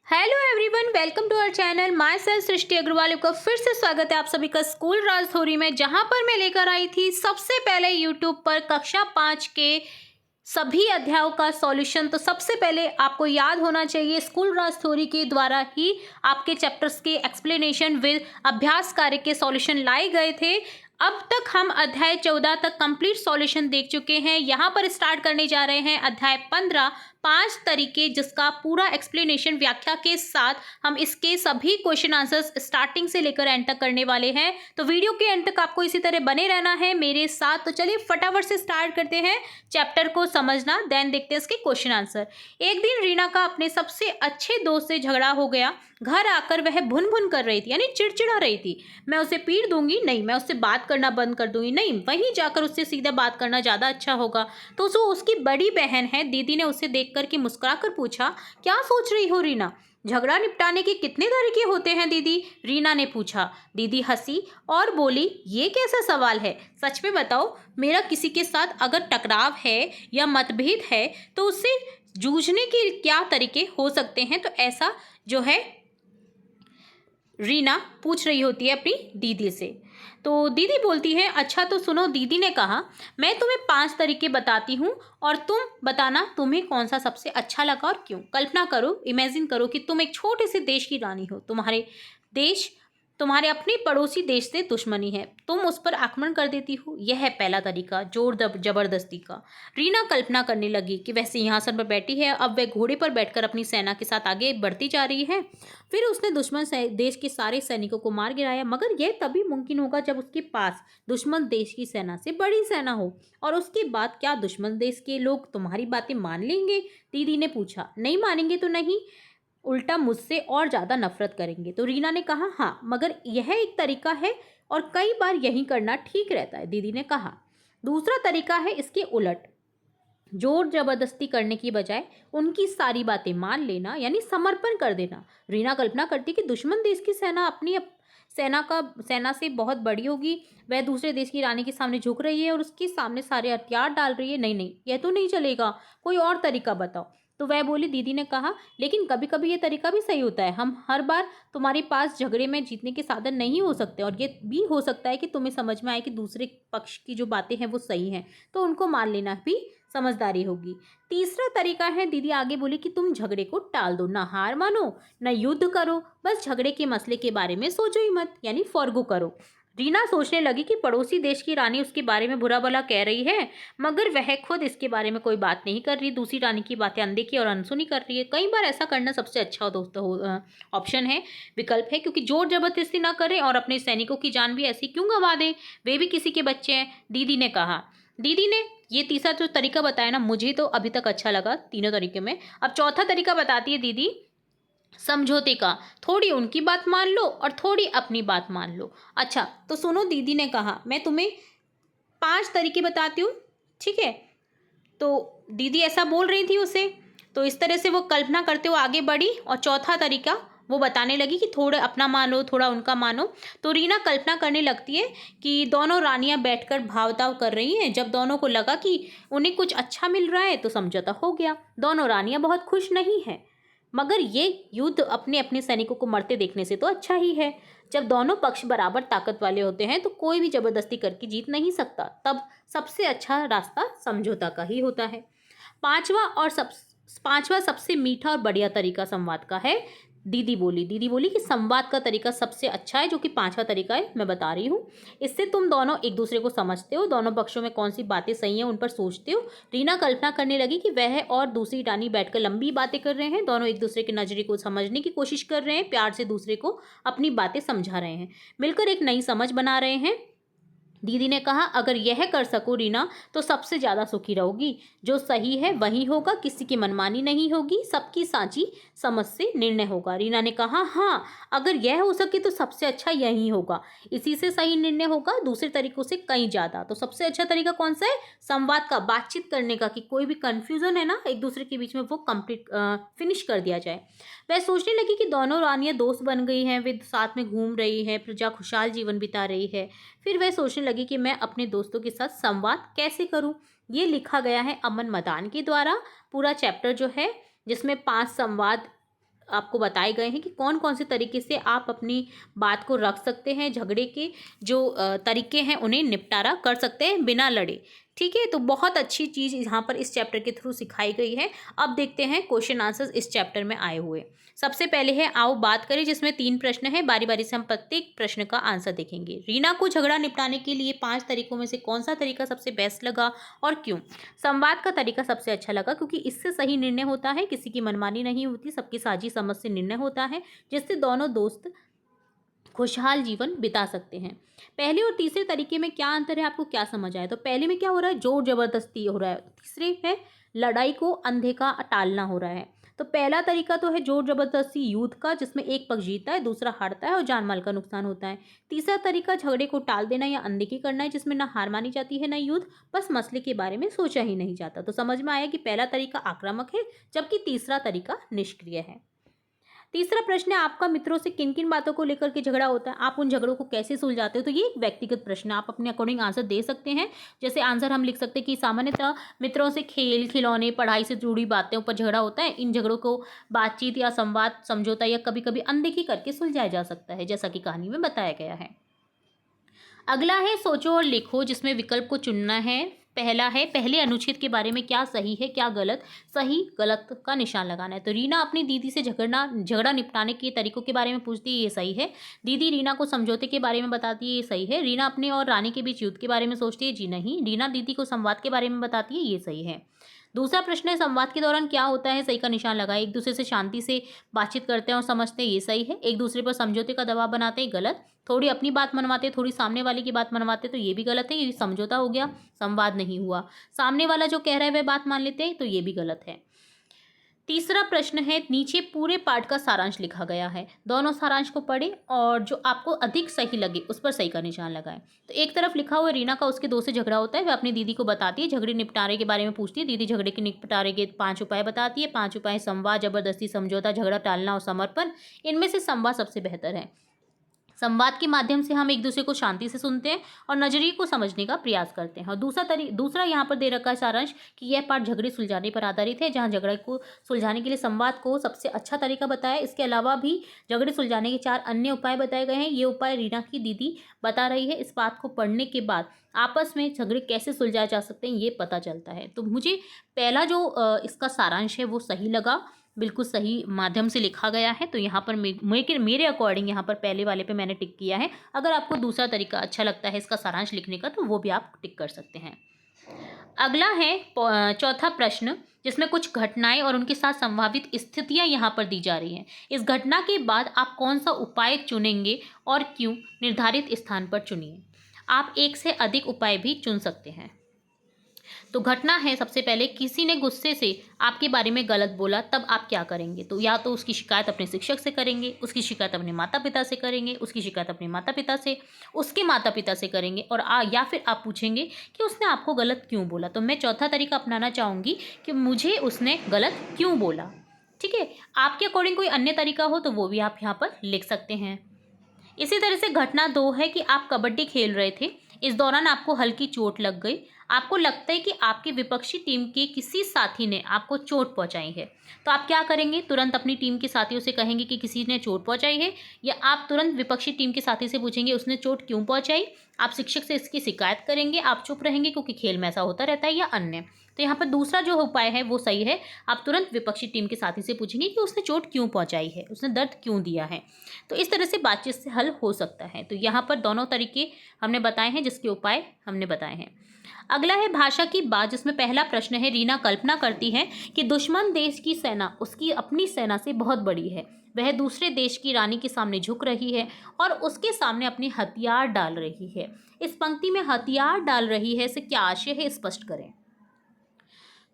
Hello everyone, welcome to our channel. Myself Srishti Agarwal का फिर से स्वागत है आप सभी का स्कूल राजथोरी में, जहां पर मैं लेकर आई थी सबसे पहले यूट्यूब पर कक्षा 5 के सभी अध्यायों का सॉल्यूशन। तो सबसे पहले आपको याद होना चाहिए स्कूल राजथोरी के द्वारा ही आपके चैप्टर्स के एक्सप्लेनेशन विद अभ्यास कार्य के सॉल्यूशन लाए गए थे। अब तक हम अध्याय 14 तक कंप्लीट सॉल्यूशन देख चुके हैं। यहाँ पर स्टार्ट करने जा रहे हैं अध्याय 15, 5 तरीके, जिसका पूरा एक्सप्लेनेशन व्याख्या के साथ हम इसके सभी क्वेश्चन आंसर्स स्टार्टिंग से लेकर एंड तक करने वाले हैं। तो वीडियो के एंड तक आपको इसी तरह बने रहना है मेरे साथ। तो चलिए फटाफट से स्टार्ट करते हैं चैप्टर को समझना, देन देखते हैं इसके क्वेश्चन आंसर। एक दिन रीना का अपने सबसे अच्छे दोस्त से झगड़ा हो गया। घर आकर वह भुन भुन कर रही थी, यानी चिड़चिड़ा रही थी। मैं उसे पीट दूंगी, नहीं मैं उससे बात करना बंद कर दूंगी, नहीं वहीं जाकर उससे सीधा बात करना ज़्यादा अच्छा होगा। तो जो उसकी बड़ी बहन है दीदी ने उसे देख कर के मुस्कुरा कर पूछा, क्या सोच रही हो रीना? झगड़ा निपटाने के कितने तरीके होते हैं दीदी? रीना ने पूछा। दीदी हंसी और बोली, ये कैसा सवाल है? सच में बताओ, मेरा किसी के साथ अगर टकराव है या मतभेद है तो उससे जूझने के क्या तरीके हो सकते हैं? तो ऐसा जो है रीना पूछ रही होती है अपनी दीदी से। तो दीदी बोलती है, अच्छा तो सुनो। दीदी ने कहा, मैं तुम्हें 5 तरीके बताती हूँ और तुम बताना तुम्हें कौन सा सबसे अच्छा लगा और क्यों। कल्पना करो, इमेजिन करो कि तुम एक छोटे से देश की रानी हो। तुम्हारे अपने पड़ोसी देश से दुश्मनी है, तुम उस पर आक्रमण कर देती हो। यह है पहला तरीका, जोर जबरदस्ती का। रीना कल्पना करने लगी कि वह सिंहासन पर बैठी है, अब वह घोड़े पर बैठकर अपनी सेना के साथ आगे बढ़ती जा रही है। फिर उसने दुश्मन देश के सारे सैनिकों को मार गिराया, मगर यह तभी मुमकिन होगा जब उसके पास दुश्मन देश की सेना से बड़ी सेना हो। और उसके बाद क्या दुश्मन देश के लोग तुम्हारी बातें मान लेंगे? दीदी ने पूछा। नहीं मानेंगे तो नहीं, उल्टा मुझसे और ज़्यादा नफरत करेंगे। तो रीना ने कहा, हाँ मगर यह एक तरीका है और कई बार यही करना ठीक रहता है। दीदी ने कहा, दूसरा तरीका है इसके उलट, जोर जबरदस्ती करने की बजाय उनकी सारी बातें मान लेना, यानी समर्पण कर देना। रीना कल्पना करती कि दुश्मन देश की सेना सेना से बहुत बड़ी होगी, वह दूसरे देश की रानी के सामने झुक रही है और उसके सामने सारे हथियार डाल रही है। नहीं नहीं, यह तो नहीं चलेगा, कोई और तरीका बताओ। तो वह बोली। दीदी ने कहा, लेकिन कभी कभी ये तरीका भी सही होता है। हम हर बार तुम्हारे पास झगड़े में जीतने के साधन नहीं हो सकते, और ये भी हो सकता है कि तुम्हें समझ में आए कि दूसरे पक्ष की जो बातें हैं वो सही हैं, तो उनको मान लेना भी समझदारी होगी। तीसरा तरीका है, दीदी आगे बोली, कि तुम झगड़े को टाल दो, ना हार मानो ना युद्ध करो, बस झगड़े के मसले के बारे में सोचो ही मत, यानी फॉरगो करो। रीना सोचने लगी कि पड़ोसी देश की रानी उसके बारे में बुरा भला कह रही है, मगर वह खुद इसके बारे में कोई बात नहीं कर रही, दूसरी रानी की बातें अनदेखी और अनसुनी कर रही है। कई बार ऐसा करना सबसे अच्छा ऑप्शन है, विकल्प है, क्योंकि जोर जबरदस्ती ना करें और अपने सैनिकों की जान भी ऐसी क्यों गंवा दें, वे भी किसी के बच्चे हैं। दीदी ने कहा। दीदी ने ये तीसरा जो तरीका बताया ना, मुझे तो अभी तक अच्छा लगा तीनों तरीके में। अब चौथा तरीका बताती है दीदी, समझौते का। थोड़ी उनकी बात मान लो और थोड़ी अपनी बात मान लो। अच्छा तो सुनो, दीदी ने कहा, मैं तुम्हें 5 तरीके बताती हूँ, ठीक है? तो दीदी ऐसा बोल रही थी उसे, तो इस तरह से वो कल्पना करते हुए आगे बढ़ी और चौथा तरीका वो बताने लगी कि थोड़ा अपना मानो थोड़ा उनका मानो। तो रीना कल्पना करने लगती है कि दोनों रानियां बैठकर भाव-ताव कर रही हैं। जब दोनों को लगा कि उन्हें कुछ अच्छा मिल रहा है तो समझौता हो गया। दोनों रानियां बहुत खुश नहीं हैं, मगर ये युद्ध अपने अपने सैनिकों को मरते देखने से तो अच्छा ही है। जब दोनों पक्ष बराबर ताकत वाले होते हैं तो कोई भी जबरदस्ती करके जीत नहीं सकता, तब सबसे अच्छा रास्ता समझौता का ही होता है। पांचवा सबसे मीठा और बढ़िया तरीका संवाद का है। दीदी बोली कि संवाद का तरीका सबसे अच्छा है, जो कि 5वां तरीका है, मैं बता रही हूँ। इससे तुम दोनों एक दूसरे को समझते हो, दोनों पक्षों में कौन सी बातें सही हैं उन पर सोचते हो। रीना कल्पना करने लगी कि वह और दूसरी रानी बैठकर लंबी बातें कर रहे हैं, दोनों एक दूसरे के नजरिए को समझने की कोशिश कर रहे हैं, प्यार से दूसरे को अपनी बातें समझा रहे हैं, मिलकर एक नई समझ बना रहे हैं। दीदी ने कहा, अगर यह कर सको रीना तो सबसे ज़्यादा सुखी रहोगी। जो सही है वही होगा, किसी की मनमानी नहीं होगी, सबकी साझी समझ से निर्णय होगा। रीना ने कहा, हाँ अगर यह हो सके तो सबसे अच्छा यही होगा, इसी से सही निर्णय होगा, दूसरे तरीकों से कहीं ज़्यादा। तो सबसे अच्छा तरीका कौन सा है? संवाद का, बातचीत करने का, कि कोई भी कन्फ्यूज़न है ना एक दूसरे के बीच में वो कंप्लीट फिनिश कर दिया जाए। वह सोचने लगी कि दोनों रानियां दोस्त बन गई हैं, वे साथ में घूम रही हैं, प्रजा खुशहाल जीवन बिता रही है। फिर वह सोचने लगी कि मैं अपने दोस्तों के साथ संवाद कैसे करूं। ये लिखा गया है अमन मदान के द्वारा। पूरा चैप्टर जो है जिसमें 5 संवाद आपको बताए गए हैं कि कौन कौन से तरीके से आप अपनी बात को रख सकते हैं, झगड़े के जो तरीके हैं उन्हें निपटारा कर सकते हैं बिना लड़े। ठीक है, तो बहुत अच्छी चीज़ यहाँ पर इस चैप्टर के थ्रू सिखाई गई है। अब देखते हैं क्वेश्चन आंसर्स इस चैप्टर में आए हुए। सबसे पहले है आओ बात करें, जिसमें 3 प्रश्न हैं। बारी बारी से हम प्रत्येक प्रश्न का आंसर देखेंगे। रीना को झगड़ा निपटाने के लिए 5 तरीकों में से कौन सा तरीका सबसे बेस्ट लगा और क्यों? संवाद का तरीका सबसे अच्छा लगा, क्योंकि इससे सही निर्णय होता है, किसी की मनमानी नहीं होती, सबकी साझी समझ से निर्णय होता है, जिससे दोनों दोस्त खुशहाल जीवन बिता सकते हैं। पहले और तीसरे तरीके में क्या अंतर है, आपको क्या समझ आया? तो पहले में क्या हो रहा है, जोर जबरदस्ती हो रहा है। तीसरे है लड़ाई को अनदेखा टालना हो रहा है। तो पहला तरीका तो है जोर जबरदस्ती युद्ध का, जिसमें एक पक्ष जीतता है, दूसरा हारता है और जान माल का नुकसान होता है। तीसरा तरीका झगड़े को टाल देना या अनदेखी करना है, जिसमें ना हार मानी जाती है ना युद्ध, बस मसले के बारे में सोचा ही नहीं जाता। तो समझ में आया कि पहला तरीका आक्रामक है, जबकि तीसरा तरीका निष्क्रिय है। तीसरा प्रश्न है आपका मित्रों से किन किन बातों को लेकर के झगड़ा होता है, आप उन झगड़ों को कैसे सुलझाते हो? तो ये एक व्यक्तिगत प्रश्न है, आप अपने अकॉर्डिंग आंसर दे सकते हैं। जैसे आंसर हम लिख सकते हैं कि सामान्यतः मित्रों से खेल खिलौने पढ़ाई से जुड़ी बातों पर झगड़ा होता है। इन झगड़ों को बातचीत या संवाद समझौता या कभी कभी अनदेखी करके सुलझाया जा सकता है, जैसा कि कहानी में बताया गया है। अगला है सोचो और लिखो, जिसमें विकल्प को चुनना है। पहला है पहले अनुच्छेद के बारे में क्या सही है क्या गलत, सही गलत का निशान लगाना है। तो रीना अपनी दीदी से झगड़ा निपटाने के तरीकों के बारे में पूछती है, ये सही है। दीदी रीना को समझौते के बारे में बताती है, ये सही है। रीना अपने और रानी के बीच युद्ध के बारे में सोचती है, जी नहीं। रीना दीदी को संवाद के बारे में बताती है, ये सही है। दूसरा प्रश्न है संवाद के दौरान क्या होता है, सही का निशान लगाए। एक दूसरे से शांति से बातचीत करते हैं और समझते हैं, ये सही है। एक दूसरे पर समझौते का दबाव बनाते हैं, गलत। थोड़ी अपनी बात मनवाते, थोड़ी सामने वाले की बात मनवाते, तो ये भी गलत है, ये समझौता हो गया, संवाद नहीं हुआ। सामने वाला जो कह रहा है वह बात मान लेते हैं, तो ये भी गलत है। तीसरा प्रश्न है नीचे पूरे पाठ का सारांश लिखा गया है, दोनों सारांश को पढ़ें और जो आपको अधिक सही लगे उस पर सही का निशान लगाएं। तो एक तरफ लिखा हुआ रीना का उसके दोस्त से झगड़ा होता है, वह अपनी दीदी को बताती है, झगड़े निपटारे के बारे में पूछती है। दीदी झगड़े के निपटारे के 5 उपाय बताती है। 5 उपाय संवाद, जबरदस्ती, समझौता, झगड़ा टालना और समर्पण। इनमें से संवाद सबसे बेहतर है। संवाद के माध्यम से हम एक दूसरे को शांति से सुनते हैं और नजरिए को समझने का प्रयास करते हैं। और दूसरा यहाँ पर दे रखा है सारांश कि यह पाठ झगड़े सुलझाने पर आधारित है, जहाँ झगड़े को सुलझाने के लिए संवाद को सबसे अच्छा तरीका बताया। इसके अलावा भी झगड़े सुलझाने के 4 अन्य उपाय बताए गए हैं। ये उपाय रीना की दीदी बता रही है। इस बात को पढ़ने के बाद आपस में झगड़े कैसे सुलझाए जा सकते हैं ये पता चलता है। तो मुझे पहला जो इसका सारांश है वो सही लगा, बिल्कुल सही माध्यम से लिखा गया है। तो यहाँ पर मेरे अकॉर्डिंग यहाँ पर पहले वाले पे मैंने टिक किया है। अगर आपको दूसरा तरीका अच्छा लगता है इसका सारांश लिखने का, तो वो भी आप टिक कर सकते हैं। अगला है चौथा प्रश्न, जिसमें कुछ घटनाएं और उनके साथ संभावित स्थितियां यहाँ पर दी जा रही हैं। इस घटना के बाद आप कौन सा उपाय चुनेंगे और क्यों? निर्धारित स्थान पर चुनिए। आप एक से अधिक उपाय भी चुन सकते हैं। तो घटना है सबसे पहले, किसी ने गुस्से से आपके बारे में गलत बोला, तब आप क्या करेंगे? तो या तो उसकी शिकायत अपने शिक्षक से करेंगे, उसकी शिकायत अपने माता पिता से करेंगे, उसकी शिकायत अपने माता पिता से, उसके माता पिता से करेंगे, और या फिर आप पूछेंगे कि उसने आपको गलत क्यों बोला। तो मैं चौथा तरीका अपनाना चाहूँगी कि मुझे उसने गलत क्यों बोला। ठीक है, आपके अकॉर्डिंग कोई अन्य तरीका हो तो वो भी आप यहाँ पर लिख सकते हैं। इसी तरह से घटना 2 है कि आप कबड्डी खेल रहे थे, इस दौरान आपको हल्की चोट लग गई। आपको लगता है कि आपकी विपक्षी टीम के किसी साथी ने आपको चोट पहुंचाई है, तो आप क्या करेंगे? तुरंत अपनी टीम के साथियों से कहेंगे कि किसी ने चोट पहुंचाई है, या आप तुरंत विपक्षी टीम के साथी से पूछेंगे उसने चोट क्यों पहुंचाई? आप शिक्षक से इसकी शिकायत करेंगे, आप चुप रहेंगे क्योंकि खेल में ऐसा होता रहता है, या अन्य। तो यहाँ पर दूसरा जो उपाय है वो सही है। आप तुरंत विपक्षी टीम के साथी से पूछेंगे कि उसने चोट क्यों पहुंचाई है, उसने दर्द क्यों दिया है। तो इस तरह से बातचीत से हल हो सकता है। तो यहाँ पर दोनों तरीके हमने बताए हैं, जिसके उपाय हमने बताए हैं। अगला है भाषा की बात, जिसमें पहला प्रश्न है रीना कल्पना करती है कि दुश्मन देश की सेना उसकी अपनी सेना से बहुत बड़ी है, वह दूसरे देश की रानी के सामने झुक रही है और उसके सामने अपने हथियार डाल रही है। इस पंक्ति में हथियार डाल रही है से क्या आशय है, स्पष्ट करें।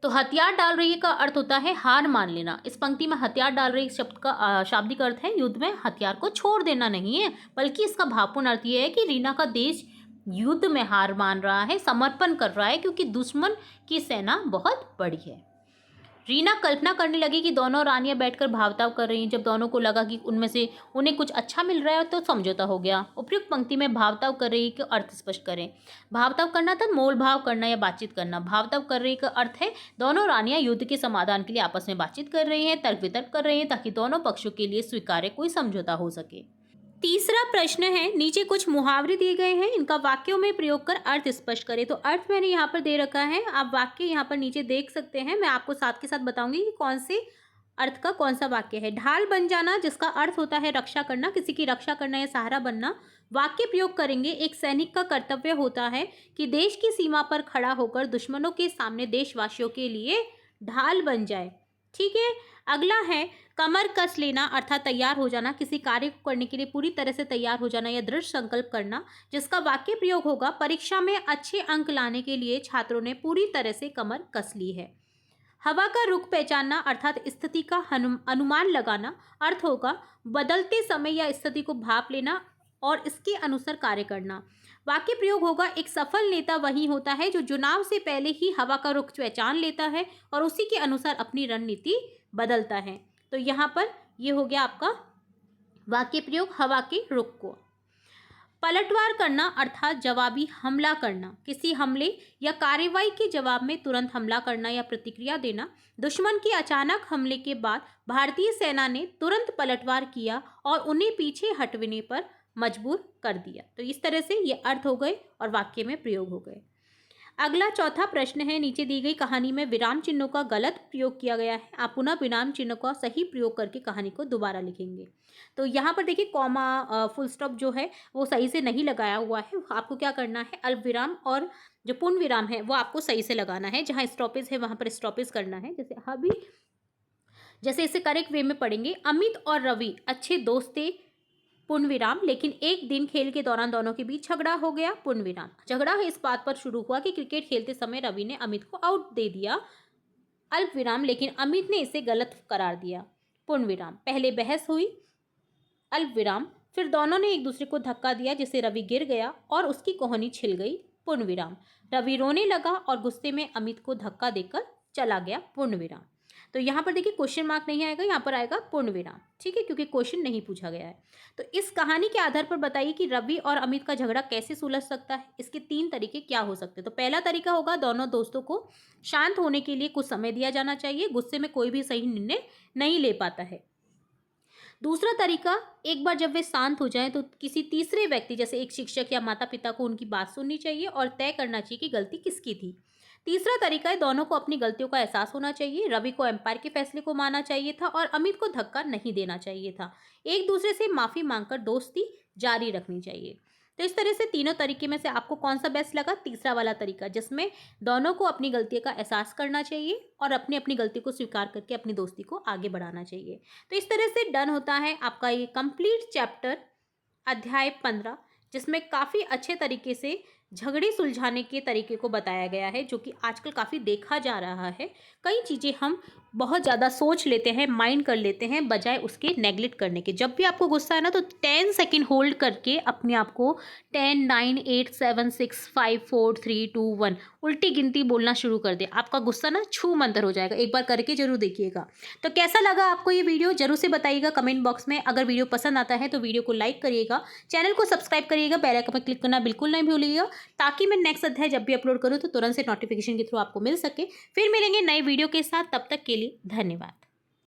तो हथियार डाल रही है का अर्थ होता है हार मान लेना। इस पंक्ति में हथियार डाल रही शब्द का शाब्दिक अर्थ है युद्ध में हथियार को छोड़ देना नहीं है, बल्कि इसका भावपूर्ण अर्थ यह है कि रीना का देश युद्ध में हार मान रहा है, समर्पण कर रहा है, क्योंकि दुश्मन की सेना बहुत बड़ी है। रीना कल्पना करने लगी कि दोनों रानियां बैठकर भावताव कर रही हैं। जब दोनों को लगा कि उनमें से उन्हें कुछ अच्छा मिल रहा है तो समझौता हो गया। उपयुक्त पंक्ति में भावताव कर रही के अर्थ स्पष्ट करें। भावताव करना था मोल भाव करना या बातचीत करना। भावताव कर रही का अर्थ है दोनों रानियां युद्ध के समाधान के लिए आपस में बातचीत कर रही हैं, तर्क वितर्क कर रही हैं ताकि दोनों पक्षों के लिए स्वीकार्य कोई समझौता हो सके। तीसरा प्रश्न है, नीचे कुछ मुहावरे दिए गए हैं, इनका वाक्यों में प्रयोग कर अर्थ स्पष्ट करें। तो अर्थ मैंने यहाँ पर दे रखा है, आप वाक्य यहाँ पर नीचे देख सकते हैं। मैं आपको साथ के साथ बताऊंगी कि कौन से अर्थ का कौन सा वाक्य है। ढाल बन जाना, जिसका अर्थ होता है रक्षा करना, किसी की रक्षा करना या सहारा बनना। वाक्य प्रयोग करेंगे, एक सैनिक का कर्तव्य होता है कि देश की सीमा पर खड़ा होकर दुश्मनों के सामने देशवासियों के लिए ढाल बन जाए। ठीक है। अगला है कमर कस लेना, अर्थात तैयार हो जाना, किसी कार्य को करने के लिए पूरी तरह से तैयार हो जाना या दृढ़ संकल्प करना, जिसका वाक्य प्रयोग होगा परीक्षा में अच्छे अंक लाने के लिए छात्रों ने पूरी तरह से कमर कस ली है। हवा का रुख पहचानना, अर्थात स्थिति का अनुमान लगाना, अर्थ होगा बदलते समय या स्थिति को भाप लेना और इसके अनुसार कार्य करना। वाक्य प्रयोग होगा एक सफल नेता वही होता है जो चुनाव से पहले ही हवा का रुख पहचान लेता है और उसी के अनुसार अपनी रणनीति बदलता है। तो यहाँ पर ये हो गया आपका वाक्य प्रयोग हवा के रुख को। पलटवार करना, अर्थात जवाबी हमला करना, किसी हमले या कार्रवाई के जवाब में तुरंत हमला करना या प्रतिक्रिया देना। दुश्मन के अचानक हमले के बाद भारतीय सेना ने तुरंत पलटवार किया और उन्हें पीछे हटने पर मजबूर कर दिया। तो इस तरह से ये अर्थ हो गए और वाक्य में प्रयोग हो गए। अगला चौथा प्रश्न है, नीचे दी गई कहानी में विराम चिन्हों का गलत प्रयोग किया गया है। आप पुनः विराम चिन्हों का सही प्रयोग करके कहानी को दोबारा लिखेंगे। तो यहाँ पर देखिए कॉमा फुल स्टॉप जो है वो सही से नहीं लगाया हुआ है। आपको क्या करना है, अल्प विराम और जो पूर्ण विराम है वो आपको सही से लगाना है। जहाँ स्टॉपेज है वहाँ पर स्टॉपेज करना है। जैसे इसे करेक्ट वे में पढ़ेंगे। अमित और रवि अच्छे दोस्त थे, पूर्ण विराम, लेकिन एक दिन खेल के दौरान दोनों के बीच झगड़ा हो गया, पूर्ण विराम। झगड़ा इस बात पर शुरू हुआ कि क्रिकेट खेलते समय रवि ने अमित को आउट दे दिया, अल्प विराम, लेकिन अमित ने इसे गलत करार दिया, पूर्ण विराम। पहले बहस हुई, अल्प विराम, फिर दोनों ने एक दूसरे को धक्का दिया जिससे रवि गिर गया और उसकी कोहनी छिल गई, पूर्ण विराम। रवि रोने लगा और गुस्से में अमित को धक्का देकर चला गया, पूर्ण विराम। तो यहाँ पर देखिए क्वेश्चन मार्क नहीं आएगा, यहाँ पर आएगा पूर्ण विराम। ठीक है, क्योंकि क्वेश्चन नहीं पूछा गया है। तो इस कहानी के आधार पर बताइए कि रवि और अमित का झगड़ा कैसे सुलझ सकता है। इसके 3 तरीके क्या हो सकते हैं। तो पहला तरीका होगा दोनों दोस्तों को शांत होने के लिए कुछ समय दिया जाना चाहिए। गुस्से में कोई भी सही निर्णय नहीं ले पाता है। दूसरा तरीका, एक बार जब वे शांत हो जाएं तो किसी तीसरे व्यक्ति जैसे एक शिक्षक या माता पिता को उनकी बात सुननी चाहिए और तय करना चाहिए कि गलती किसकी थी। तीसरा तरीका है दोनों को अपनी गलतियों का एहसास होना चाहिए। रवि को एम्पायर के फैसले को मानना चाहिए था और अमित को धक्का नहीं देना चाहिए था। एक दूसरे से माफी मांगकर दोस्ती जारी रखनी चाहिए। तो इस तरह से तीनों तरीके में से आपको कौन सा बेस्ट लगा? तीसरा वाला तरीका, जिसमें दोनों को अपनी गलती का एहसास करना चाहिए और अपनी अपनी गलती को स्वीकार करके अपनी दोस्ती को आगे बढ़ाना चाहिए। तो इस तरह से डन होता है आपका ये कंप्लीट चैप्टर अध्याय 15, जिसमें काफ़ी अच्छे तरीके से झगड़े सुलझाने के तरीके को बताया गया है, जो कि आजकल काफ़ी देखा जा रहा है। कई चीज़ें हम बहुत ज़्यादा सोच लेते हैं, माइंड कर लेते हैं, बजाय उसके नेगलेक्ट करने के। जब भी आपको गुस्सा है ना, तो 10 सेकेंड होल्ड करके अपने आप को 10, 9, 8, 7, 6, 5, 4, 3, 2, 1 उल्टी गिनती बोलना शुरू कर दे। आपका गुस्सा ना छू मंतर हो जाएगा। एक बार करके जरूर देखिएगा। तो कैसा लगा आपको ये वीडियो जरूर से बताइएगा कमेंट बॉक्स में। अगर वीडियो पसंद आता है तो वीडियो को लाइक करिएगा, चैनल को सब्सक्राइब करिएगा, बेल आइकन पर क्लिक करना बिल्कुल नहीं भूलिएगा, ताकि मैं नेक्स्ट अध्याय जब भी अपलोड करूँ तो तुरंत से नोटिफिकेशन के थ्रू आपको मिल सके। फिर मिलेंगे नए वीडियो के साथ, तब तक के लिए धन्यवाद।